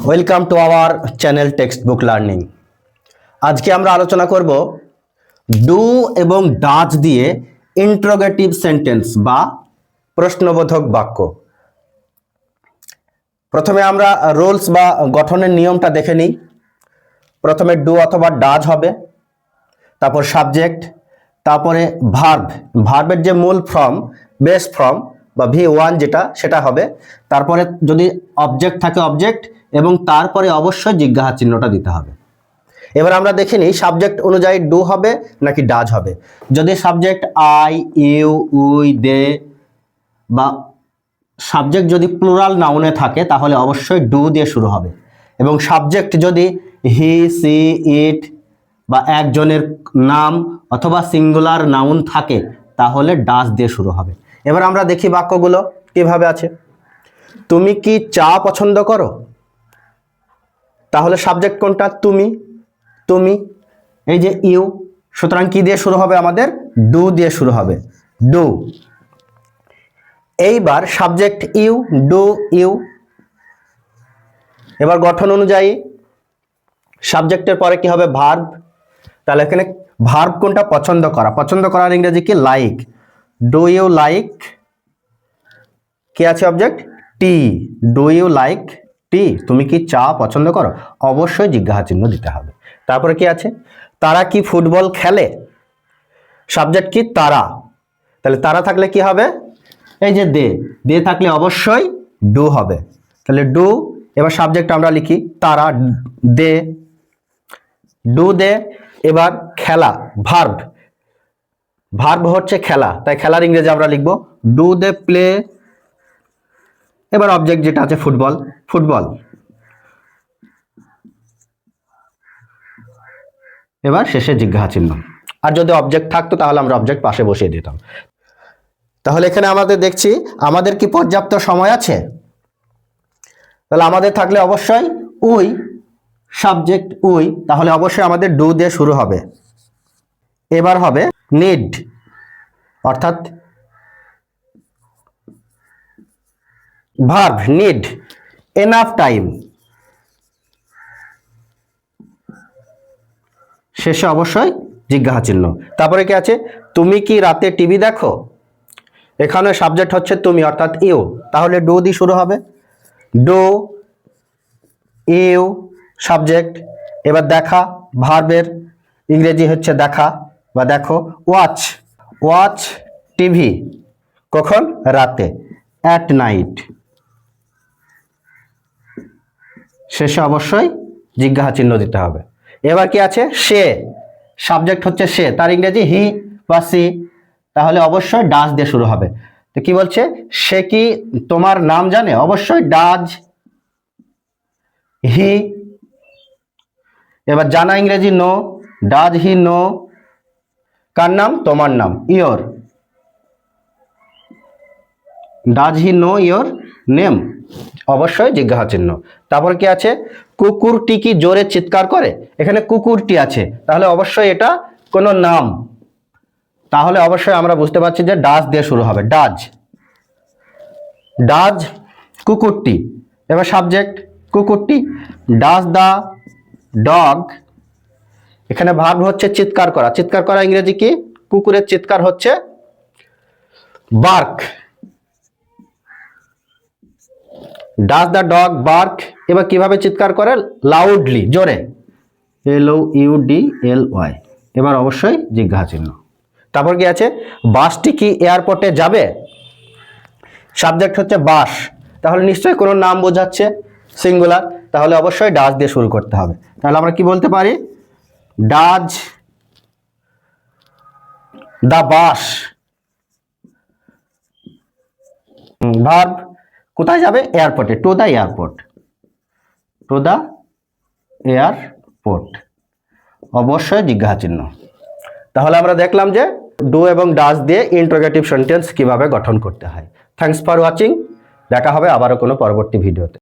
Welcome to our channel text book learning. আজকে আমরা আলোচনা করব ডু এবং ডাজ দিয়ে ইন্টারোগেটিভ সেন্টেন্স বা প্রশ্নবোধক বাক্য। প্রথমে আমরা রুলস বা গঠনের নিয়মটা দেখে নিই। প্রথমে ডু অথবা ডাজ হবে, তারপর সাবজেক্ট, তারপরে ভার্ব, ভার্বের যে মূল ফর্ম, বেস ফর্ম বা V1 যেটা, সেটা হবে। তারপরে যদি অবজেক্ট থাকে অবজেক্ট, এবং তারপরে অবশ্যই জিজ্ঞাসা চিহ্নটা দিতে হবে। এবার আমরা দেখে নিই সাবজেক্ট অনুযায়ী ডু হবে নাকি ডাজ হবে। যদি সাবজেক্ট আই, ইউ, উই, দে বা সাবজেক্ট যদি প্লুরাল নাউনে থাকে তাহলে অবশ্যই ডু দিয়ে শুরু হবে, এবং সাবজেক্ট যদি হি, সি, ইট বা একজনের নাম অথবা সিঙ্গুলার নাউন থাকে তাহলে ডাজ দিয়ে শুরু হবে। এবার আমরা দেখি বাক্যগুলো কিভাবে আছে। তুমি কি চা পছন্দ করো? তাহলে সাবজেক্ট কোনটা? তুমি। তুমি, এই যে ইউ, সুতরাং কি দিয়ে শুরু হবে? আমাদের ডু দিয়ে শুরু হবে, ডু। এইবার সাবজেক্ট ইউ, ডু ইউ। এবার গঠন অনুযায়ী সাবজেক্টের পরে কি হবে? ভার্ব। তাহলে এখানে ভার্ব কোনটা? পছন্দ করা। পছন্দ করার ইংরেজি কি? লাইক। ডু ইউ লাইক, কি আছে object? Tea. Do you like tea, তুমি কি চা পছন্দ করো? অবশ্যই জিজ্ঞাসা চিহ্ন দিতে হবে। তারপরে কি আছে? তারা কি ফুটবল খেলে? সাবজেক্ট কি? তারা। তাহলে তারা থাকলে কি হবে? এই যে দে, দে থাকলে অবশ্যই ডু হবে। তাহলে ডু। এবার সাবজেক্ট আমরা লিখি তারা, দে, ডু দে। এবার খেলা, ভার্ব, ভার্ব হচ্ছে খেলা, তাই খেলার ইংরেজি আমরা লিখবো ডু দে প্লে। এবার অবজেক্ট যেটা আছে ফুটবল, ফুটবল। এবার শেষে জিজ্ঞাসা চিহ্ন। আর যদি অবজেক্ট থাকতো তাহলে আমরা অবজেক্ট পাশে বসিয়ে দিতাম। তাহলে এখানে আমাদের দেখছি আমাদের কি পর্যাপ্ত সময় আছে? তাহলে আমাদের থাকলে অবশ্যই উই, সাবজেক্ট উই, তাহলে অবশ্যই আমাদের ডু দিয়ে শুরু হবে। এবার হবে নিড, অর্থাৎ ভার্ব নিড, এনাফ টাইম। শেষে অবশ্যই জিজ্ঞাসা চিহ্ন। তারপরে কি আছে? তুমি কি রাতে টিভি দেখো? এখানে সাবজেক্ট হচ্ছে তুমি, অর্থাৎ ইউ, তাহলে ডু দিয়ে শুরু হবে, ডু ইউ সাবজেক্ট। এবার দেখা, ভার্বের ইংরেজি হচ্ছে দেখা বা দেখো। ওয়াচ, ওয়াচ টিভি, কখন? রাতে, অ্যাট নাইট। শেষে অবশ্যই জিজ্ঞাসা চিহ্ন দিতে হবে। এবার কি আছে? সে, সাবজেক্ট হচ্ছে সে, তার ইংরেজি হি বা সি, তাহলে অবশ্যই ডাজ দিয়ে শুরু হবে। তো কি বলছে? সে কি তোমার নাম জানে? অবশ্যই ডাজ হি। এবার জানা ইংরেজি নো, ডাজ হি নো। কার নাম? তোমার নাম, your. Does he know your name, অবশ্যই জিজ্ঞাসা চিহ্ন। তারপর কি আছে? কুকুরটি কি জোরে চিৎকার করে? এখানে কুকুরটি আছে, তাহলে অবশ্যই এটা কোনো নাম, তাহলে অবশ্যই আমরা বুঝতে পারছি যে ডাজ দিয়ে শুরু হবে, ডাজ, ডাজ কুকুরটি। এবার সাবজেক্ট কুকুরটি, ডাজ দা ডগ। এখানে ভার্ব হচ্ছে চিৎকার করা, চিৎকার করা ইংরেজি কি? কুকুরের চিৎকার হচ্ছে bark. Does the dog bark. এবার কিভাবে চিৎকার করে? লাউডলি, জোরে, LOUDLY। এবার অবশ্যই জিজ্ঞাসা চিহ্ন। তারপর কি আছে? বাসটি কি এয়ারপোর্টে যাবে? সাবজেক্ট হচ্ছে বাস, তাহলে নিশ্চয়ই কোনো নাম বোঝাচ্ছে, সিঙ্গুলার, তাহলে অবশ্যই ডাজ দিয়ে শুরু করতে হবে। তাহলে আমরা কি বলতে পারি? Does the bus. ভার্ব কোথায় যাবে? এয়ারপোর্টে, to the airport, to the airport, অবশ্যই জিজ্ঞাসা চিহ্ন। তাহলে আমরা দেখলাম যে ডু এবং ডাজ দিয়ে ইন্টারোগেটিভ সেন্টেন্স কিভাবে গঠন করতে হয়। Thanks for watching. দেখা হবে আবারও কোনো পরবর্তী ভিডিওতে।